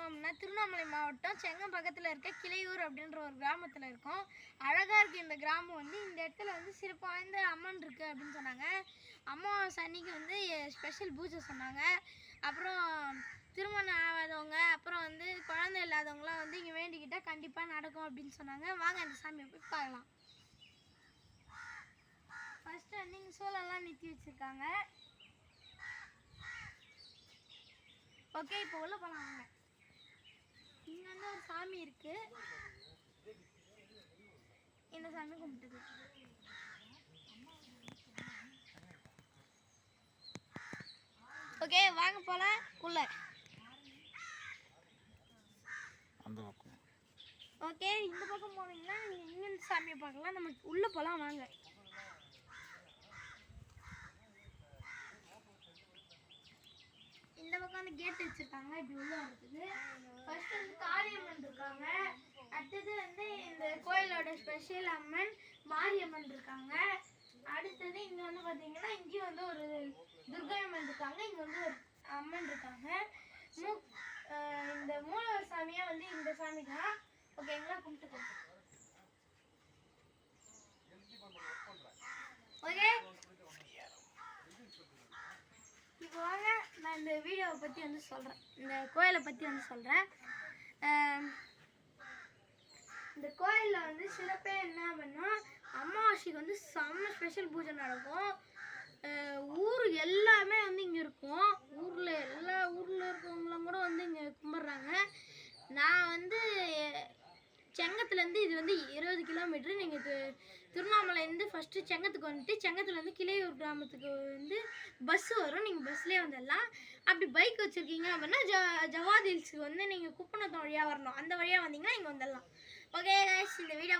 இருக்கோம் அப்படின்னா திருவண்ணாமலை மாவட்டம் செங்கம் பக்கத்தில் இருக்க கிளையூர் அப்படின்ற ஒரு கிராமத்தில் இருக்கோம். அழகாக இருக்குது இந்த கிராமம். இந்த இடத்துல சிறப்பு வாய்ந்த அம்மன் இருக்குது அப்படின்னு சொன்னாங்க. அமாவாசை அன்னைக்கு ஸ்பெஷல் பூஜை சொன்னாங்க. அப்புறம் திருமணம் ஆகாதவங்க அப்புறம் குழந்தை இல்லாதவங்களாம் இங்கே வேண்டிக்கிட்டால் கண்டிப்பாக நடக்கும் அப்படின்னு சொன்னாங்க. வாங்க அந்த சாமியை போய் பார்க்கலாம். ஃபர்ஸ்ட் இங்கே சோளம்லாம் நிறுத்தி வச்சுருக்காங்க. ஓகே, இப்போ உள்ள போகலாம் வாங்க. இங்கே ஒரு சாமி இருக்கு. இந்த சாமி கும்பிட்டுது. ஓகே, வாங்க போகலாம் உள்ள. ஓகே, இந்த பக்கம் போனீங்கன்னா இங்கே சாமியை பார்க்கலாம். நம்ம உள்ளே போகலாம் வாங்க. இந்த பக்கம் கேட் வச்சிருக்காங்க இப்படி உள்ள வரதுக்கு. ஃபர்ஸ்ட் காளியம்மன் இருக்காங்க. அடுத்தது இந்த கோயிலோட ஸ்பெஷல் அம்மன் மாரியம்மன் இருக்காங்க. அடுத்தது இங்க பாத்தீங்கன்னா இங்கேயும் ஒரு துர்கா அம்மன் இருக்காங்க. இங்க ஒரு அம்மன் இருக்காங்க. இந்த மூலவர் சாமியா இந்த சாமி தான். ஓகேங்களா, கும்பிட்டுக்கோங்க. ஓகே, இப்போ வாங்க நான் இந்த வீடியோவை பற்றி சொல்கிறேன். இந்த கோயிலை பற்றி சொல்கிறேன். இந்த கோயிலில் சிறப்பே என்ன அப்படின்னா அமாவாசைக்கு செம்ம ஸ்பெஷல் பூஜை நடக்கும். ஊர் எல்லாமே இங்கே இருக்கும். எல்லா ஊரில் இருக்கவங்களாம் கூட இங்கே கும்பிட்றாங்க. நான் செங்கத்துலேருந்து இது 20 கிலோமீட்டரு. நீங்கள் திருவண்ணாமலைலேருந்து ஃபஸ்ட்டு செங்கத்துக்கு வந்துட்டு செங்கத்துலேருந்து கிளையூர் கிராமத்துக்கு பஸ்ஸு வரும். நீங்கள் பஸ்லேயே வந்துடலாம். அப்படி பைக் வச்சுருக்கீங்க அப்படின்னா ஜவாத் ஹில்ஸுக்கு நீங்கள் குப்பநத்தம் வழியாக வரணும். அந்த வழியாக வந்தீங்கன்னா இங்கே வந்துடலாம். ஓகே, இந்த வீடியோ